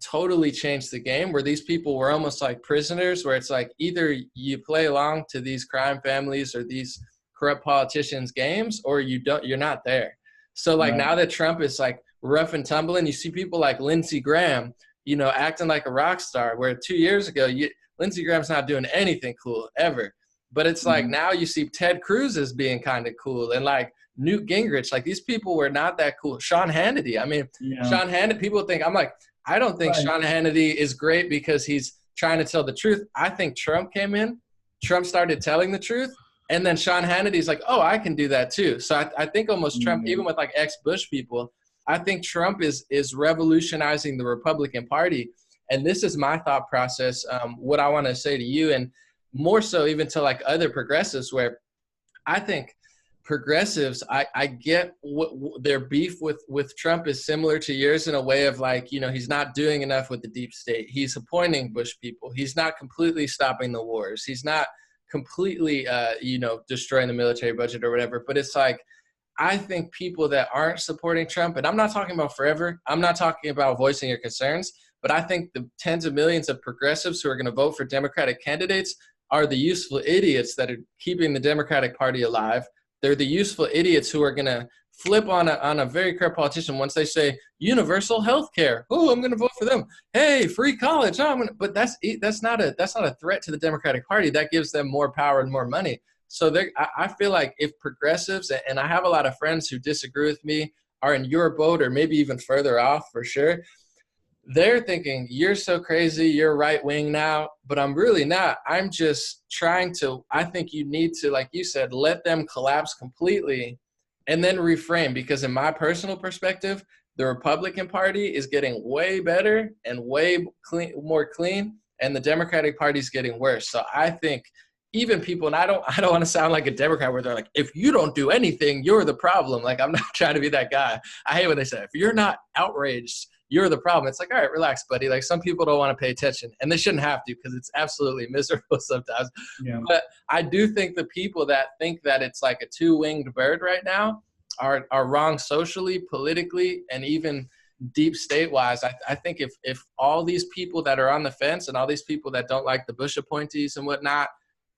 totally changed the game, where these people were almost like prisoners, where it's like either you play along to these crime families or these corrupt politicians' games, or you're not there. So like now that Trump is like rough and tumbling, you see people like Lindsey Graham, acting like a rock star, where 2 years ago, Lindsey Graham's not doing anything cool ever. But it's like now you see Ted Cruz as being kind of cool, and like Newt Gingrich, like these people were not that cool. Sean Hannity, I mean, Sean Hannity, people think, I don't think Sean Hannity is great because he's trying to tell the truth. I think Trump came in, Trump started telling the truth, And then Sean Hannity's like, oh, I can do that too. So I think almost Trump, Mm-hmm. even with like ex-Bush people, I think Trump is revolutionizing the Republican Party. And this is my thought process, what I want to say to you, and more so even to like other progressives, where I think progressives, I get their beef with Trump is similar to yours in a way of like, you know, he's not doing enough with the deep state. He's appointing Bush people. He's not completely stopping the wars. He's not completely, you know, destroying the military budget or whatever. But it's like, I think people that aren't supporting Trump, and I'm not talking about forever, I'm not talking about voicing your concerns, but I think the tens of millions of progressives who are going to vote for Democratic candidates are the useful idiots that are keeping the Democratic Party alive. They're the useful idiots who are going to flip on a very corrupt politician once they say universal health care. Oh, I'm going to vote for them. Hey, free college. Oh, but that's not a threat to the Democratic Party. That gives them more power and more money. So I feel like if progressives, and I have a lot of friends who disagree with me, are in your boat or maybe even further off for sure, they're thinking, you're so crazy, you're right wing now, but I'm really not. I'm just trying to, I think you need to, like you said, let them collapse completely and then reframe, because in my personal perspective, the Republican Party is getting way better and way more clean, and the Democratic Party is getting worse. So I think even people, and I don't want to sound like a Democrat where they're like, if you don't do anything, you're the problem. Like, I'm not trying to be that guy. I hate when they say, if you're not outraged, you're the problem. It's like, all right, relax, buddy. Like, some people don't want to pay attention, and they shouldn't have to, because it's absolutely miserable sometimes. Yeah. But I do think the people that think that it's like a two-winged bird right now are wrong socially, politically, and even deep state-wise. I think if all these people that are on the fence and all these people that don't like the Bush appointees and whatnot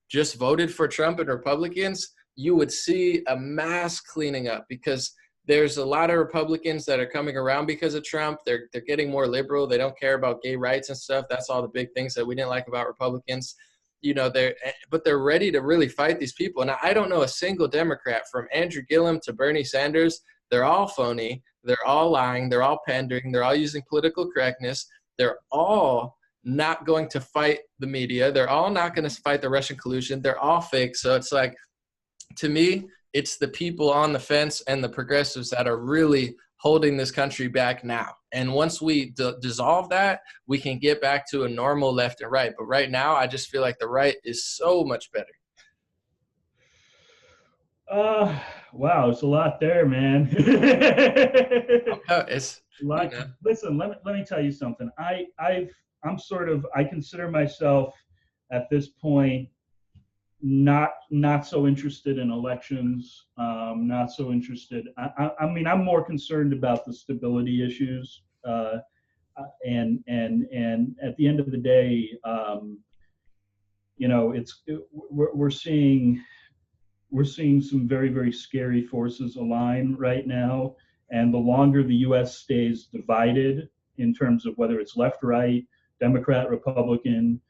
just voted for Trump and Republicans, you would see a mass cleaning up, because there's a lot of Republicans that are coming around because of Trump. They're getting more liberal. They don't care about gay rights and stuff. That's all the big things that we didn't like about Republicans. You know, but they're ready to really fight these people. And I don't know a single Democrat, from Andrew Gillum to Bernie Sanders. They're all phony. They're all lying. They're all pandering. They're all using political correctness. They're all not going to fight the media. They're all not going to fight the Russian collusion. They're all fake. So it's like, to me, it's the people on the fence and the progressives that are really holding this country back now. And once we dissolve that, we can get back to a normal left and right. But right now, I just feel like the right is so much better. Wow, it's a lot there, man. It's a lot. You know. Listen, let me tell you something. I consider myself at this point not so interested in elections. Not so interested. I mean, I'm more concerned about the stability issues. And at the end of the day, you know, we're seeing some very, very scary forces align right now. And the longer the U.S. stays divided in terms of whether it's left, right, Democrat, Republican,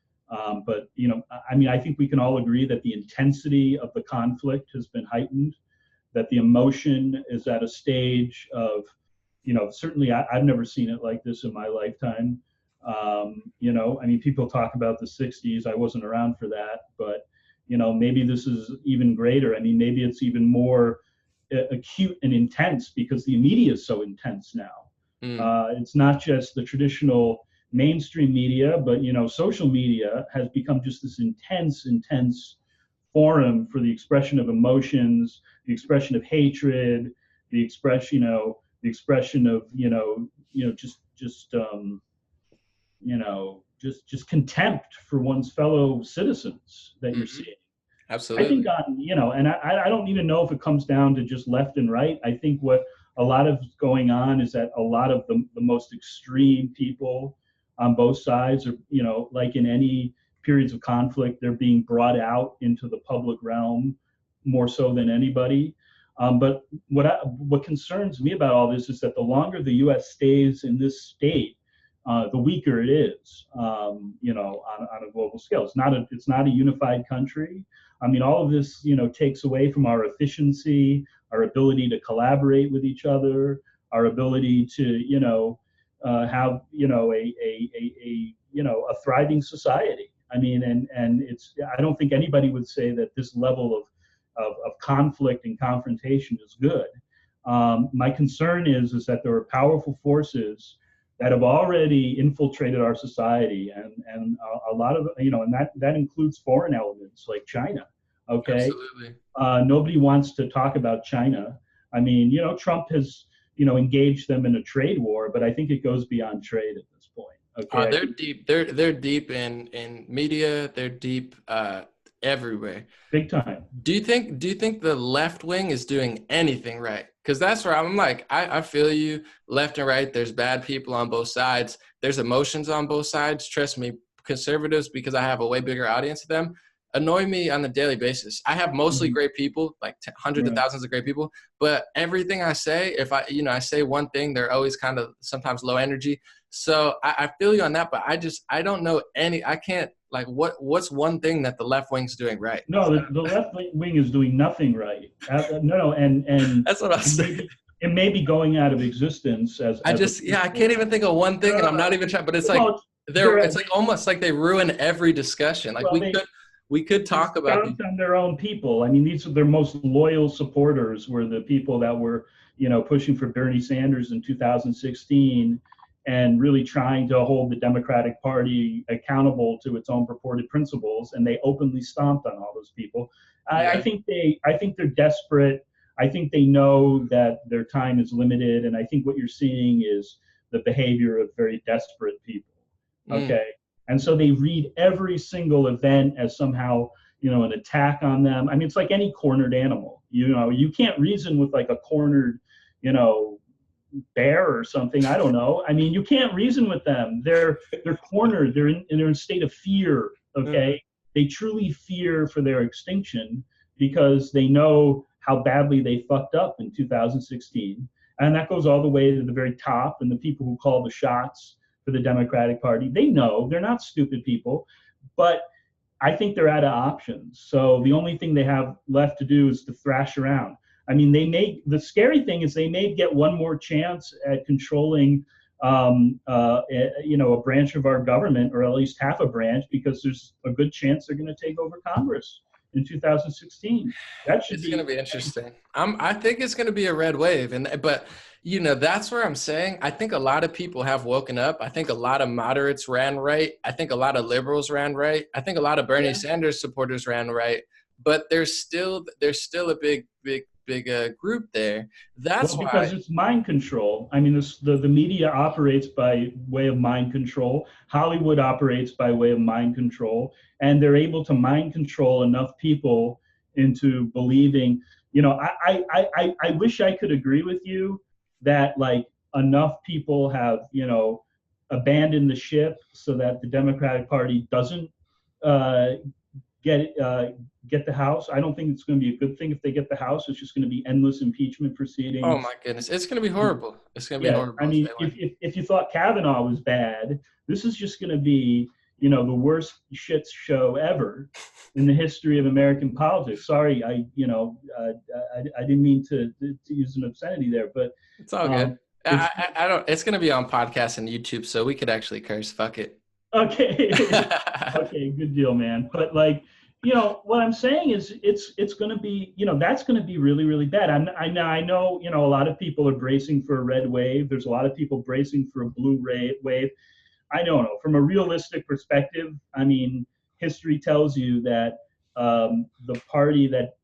but, you know, I mean, I think we can all agree that the intensity of the conflict has been heightened, that the emotion is at a stage of, you know, certainly I've never seen it like this in my lifetime. You know, I mean, people talk about the 60s. I wasn't around for that, but, you know, maybe this is even greater. I mean, maybe it's even more acute and intense because the media is so intense now. It's not just the traditional mainstream media, but, you know, social media has become just this intense forum for the expression of emotions, the expression of hatred, the expression of, just contempt for one's fellow citizens that you're seeing. Absolutely. I think and I don't even know if it comes down to just left and right. I think what a lot of going on is that a lot of the most extreme people on both sides are, you know, like in any periods of conflict, they're being brought out into the public realm more so than anybody. But what concerns me about all this is that the longer the U.S. stays in this state, the weaker it is, you know, on a global scale. It's not a unified country. I mean, all of this, you know, takes away from our efficiency, our ability to collaborate with each other, our ability to, you know, have, you know, a thriving society. I mean, and I don't think anybody would say that this level of conflict and confrontation is good. My concern is that there are powerful forces that have already infiltrated our society, and a lot of, and that includes foreign elements like China. Okay. Absolutely. Nobody wants to talk about China. I mean, Trump has, engaged them in a trade war, but I think it goes beyond trade at this point. Okay. They're deep. They're deep in media. They're deep everywhere. Big time. Do you think the left wing is doing anything right? Because that's where I'm like, I feel you, left and right. There's bad people on both sides. There's emotions on both sides. Trust me, conservatives, because I have a way bigger audience of them, annoy me on a daily basis. I have mostly great people, like hundreds of thousands of great people, but everything I say, if I say one thing, they're always kind of sometimes low energy. So I feel you on that, but I don't know I can't, like, what's one thing that the left wing's doing right? No, the left wing is doing nothing right. No, and That's what I'm saying. It may be going out of existence I can't even think of one thing, and I'm not even trying, but it's like, it's like almost like they ruin every discussion. Like, we could talk about on their own people. I mean, these are their most loyal supporters were the people that were, pushing for Bernie Sanders in 2016 and really trying to hold the Democratic Party accountable to its own purported principles. And they openly stomped on all those people. Yeah. I think they're desperate. I think they know that their time is limited. And I think what you're seeing is the behavior of very desperate people. Okay. And so they read every single event as somehow, an attack on them. I mean, it's like any cornered animal. You can't reason with like a cornered, bear or something. I don't know. I mean, you can't reason with them. They're cornered. They're in a state of fear. Okay. They truly fear for their extinction because they know how badly they fucked up in 2016. And that goes all the way to the very top, and the people who call the shots for the Democratic Party. They know, they're not stupid people, but I think they're out of options. So the only thing they have left to do is to thrash around. I mean, the scary thing is they may get one more chance at controlling, a branch of our government, or at least half a branch, because there's a good chance they're going to take over Congress in 2016. It's going to be interesting. I think it's going to be a red wave, but that's where I'm saying I think a lot of people have woken up. I think a lot of moderates ran right. I think a lot of liberals ran right. I think a lot of Bernie Sanders supporters ran right. But there's still a big group there. That's because it's mind control. I mean, the media operates by way of mind control. Hollywood operates by way of mind control, and they're able to mind control enough people into believing. I wish I could agree with you that like enough people have abandoned the ship so that the Democratic Party doesn't get the House. I don't think it's going to be a good thing if they get the House. It's just going to be endless impeachment proceedings. Oh my goodness, it's going to be horrible. It's going to be horrible. I mean, if you thought Kavanaugh was bad, this is just going to be the worst shit show ever in the history of American politics. Sorry, I didn't mean to use an obscenity there, but it's all good. I don't. It's going to be on podcast and YouTube, so we could actually curse. Fuck it. Okay. Okay, good deal, man. But like, what I'm saying is it's going to be, that's going to be really, really bad. I know, a lot of people are bracing for a red wave. There's a lot of people bracing for a blue wave. I don't know. From a realistic perspective, I mean, history tells you that the party that,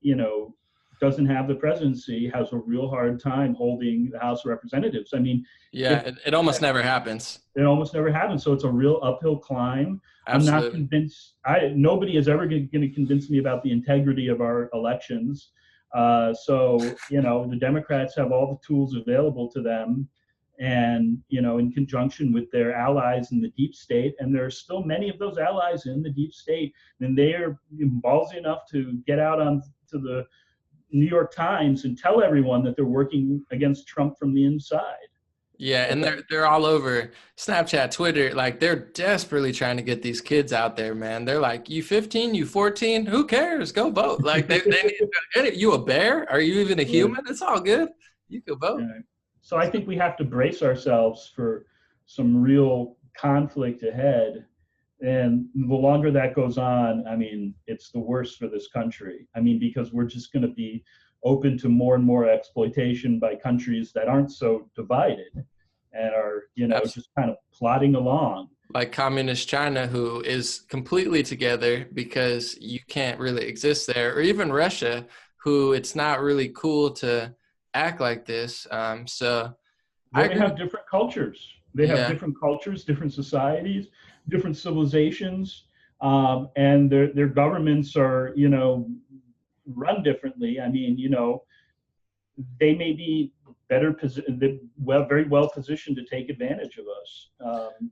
doesn't have the presidency has a real hard time holding the House of Representatives. I mean, it almost never happens. It almost never happens. So it's a real uphill climb. Absolutely. I'm not convinced. Nobody is ever going to convince me about the integrity of our elections. So the Democrats have all the tools available to them, and in conjunction with their allies in the deep state, and there are still many of those allies in the deep state, and they are ballsy enough to get out onto the New York Times and tell everyone that they're working against Trump from the inside. Yeah, and they're all over Snapchat, Twitter. Like, they're desperately trying to get these kids out there, man. They're like, you 15, you 14, who cares? Go vote. Like, they need, you a bear? Are you even a human? It's all good. You can vote. Yeah. So I think we have to brace ourselves for some real conflict ahead. And the longer that goes on, I mean, it's the worst for this country. I mean, because we're just going to be open to more and more exploitation by countries that aren't so divided and are, just kind of plodding along. Like communist China, who is completely together because you can't really exist there, or even Russia, who it's not really cool to act like this. So I They agree. have different cultures. They have different cultures, different societies, different civilizations, and their governments are, run differently. I mean, they may be very well positioned to take advantage of us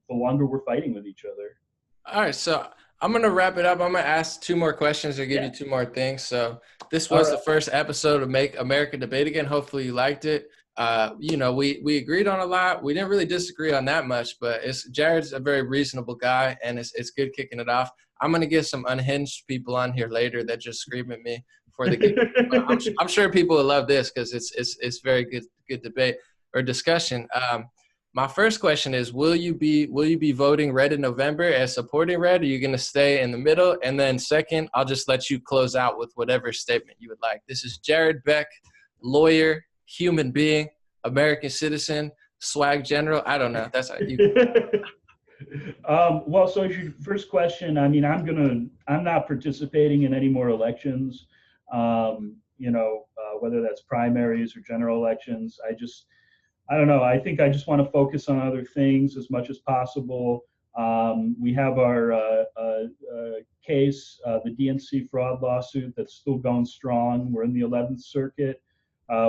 the longer we're fighting with each other. All right, so I'm going to wrap it up. I'm going to ask two more questions or give you two more things. So this was the first episode of Make America Debate Again. Hopefully you liked it. We agreed on a lot. We didn't really disagree on that much, but Jared's a very reasonable guy, and it's good kicking it off. I'm going to get some unhinged people on here later that just scream at me for the game. But I'm sure people will love this because it's very good debate or discussion. My first question is, will you be voting red in November as supporting red? Or are you going to stay in the middle? And then second, I'll just let you close out with whatever statement you would like. This is Jared Beck, lawyer, human being, American citizen, swag general. I don't know. That's how you. Well, so as your first question, I mean, I'm not participating in any more elections. Whether that's primaries or general elections. I don't know. I think I just want to focus on other things as much as possible. We have our case, the DNC fraud lawsuit that's still going strong. We're in the 11th Circuit.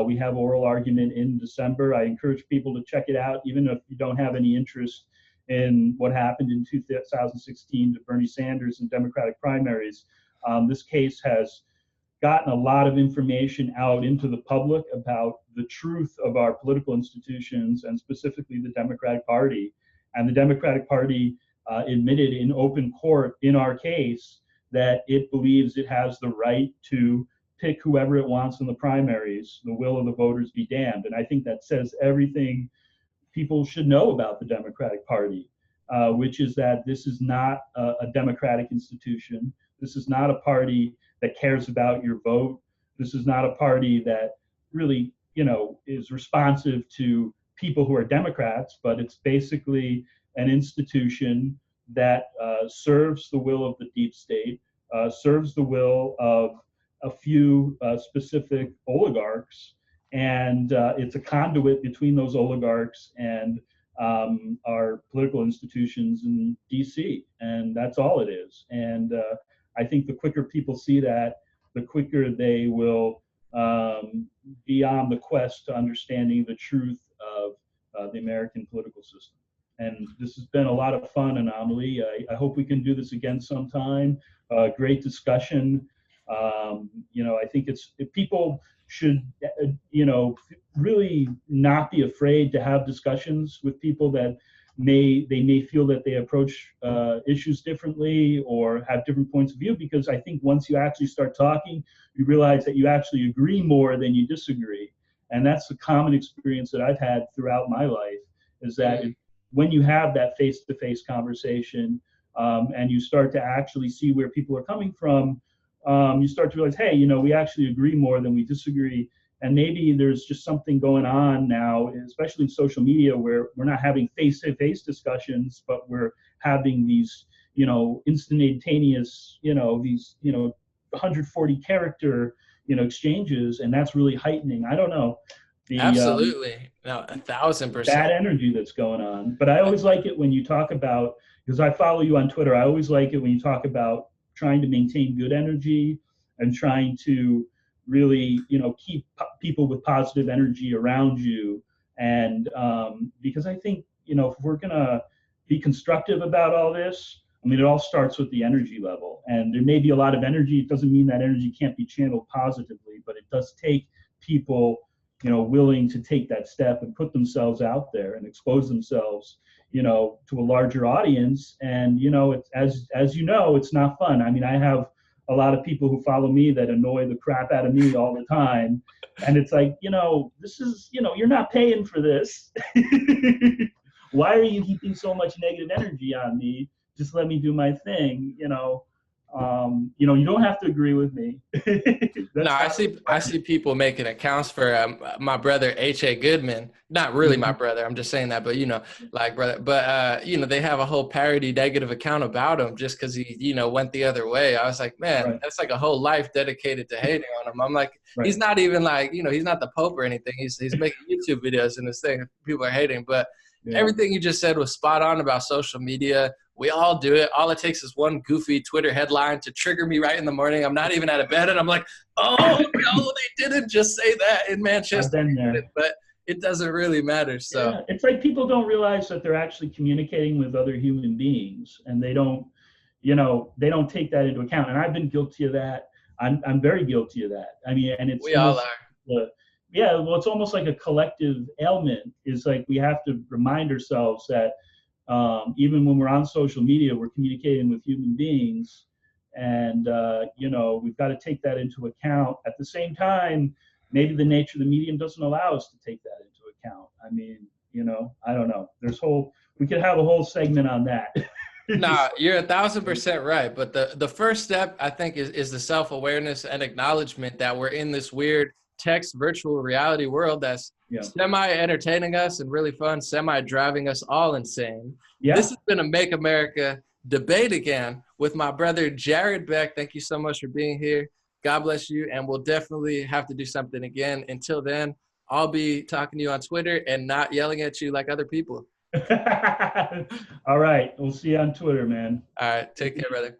We have oral argument in December. I encourage people to check it out, even if you don't have any interest in what happened in 2016 to Bernie Sanders in Democratic primaries. This case has gotten a lot of information out into the public about the truth of our political institutions and specifically the Democratic Party. And the Democratic Party admitted in open court in our case that it believes it has the right to pick whoever it wants in the primaries. The will of the voters be damned. And I think that says everything people should know about the Democratic Party, which is that this is not a democratic institution. This is not a party that cares about your vote. This is not a party that really, is responsive to people who are Democrats, but it's basically an institution that serves the will of the deep state, serves the will of a few specific oligarchs, and it's a conduit between those oligarchs and our political institutions in DC, and that's all it is. And I think the quicker people see that, the quicker they will be on the quest to understanding the truth of the American political system. And this has been a lot of fun, Anomaly. I hope we can do this again sometime. Great discussion. I think if people should, really not be afraid to have discussions with people that they may feel that they approach issues differently or have different points of view, because I think once you actually start talking, you realize that you actually agree more than you disagree. And that's the common experience that I've had throughout my life, is that when you have that face-to-face conversation and you start to actually see where people are coming from, you start to realize, hey, we actually agree more than we disagree. And maybe there's just something going on now, especially in social media, where we're not having face-to-face discussions, but we're having these, instantaneous, these, 140 character, exchanges, and that's really heightening. I don't know. Absolutely. No, 1,000%. Bad energy that's going on. But I always like it when you talk about, because I follow you on Twitter, I always like it when you talk about trying to maintain good energy and trying to really, keep people with positive energy around you. And because I think, if we're going to be constructive about all this, I mean, it all starts with the energy level. And there may be a lot of energy. It doesn't mean that energy can't be channeled positively, but it does take people, willing to take that step and put themselves out there and expose themselves, to a larger audience. And, it's, as you know, it's not fun. I mean, I have a lot of people who follow me that annoy the crap out of me all the time. And it's like, this is, you're not paying for this. Why are you heaping so much negative energy on me just let me do my thing, you don't have to agree with me. No, I see people making accounts for my brother H.A. Goodman. Not really my brother. I'm just saying that, but like brother. But they have a whole parody negative account about him just because he went the other way. I was like, man, Right. that's like a whole life dedicated to hating on him. I'm like, Right. he's not even like he's not the Pope or anything. He's making YouTube videos and this thing. People are hating, but everything you just said was spot on about social media. We all do it. All it takes is one goofy Twitter headline to trigger me right in the morning. I'm not even out of bed, and I'm like, oh, no, they didn't just say that in Manchester. I've been there. But it doesn't really matter. So it's like people don't realize that they're actually communicating with other human beings, and they don't take that into account. And I've been guilty of that. I'm very guilty of that. I mean, and we all are. Well, it's almost like a collective ailment. It's like we have to remind ourselves that even when we're on social media, we're communicating with human beings, and we've got to take that into account. At the same time, maybe the nature of the medium doesn't allow us to take that into account. I mean, I don't know. We could have a whole segment on that. No, you're 1,000% right. But the first step, I think, is the self-awareness and acknowledgement that we're in this weird text virtual reality world that's semi-entertaining us and really fun, semi-driving us all insane. Yeah. This has been a Make America Debate Again with my brother Jared Beck. Thank you so much for being here. God bless you, and we'll definitely have to do something again. Until then, I'll be talking to you on Twitter and not yelling at you like other people. All right. We'll see you on Twitter, man. All right. Take care, brother.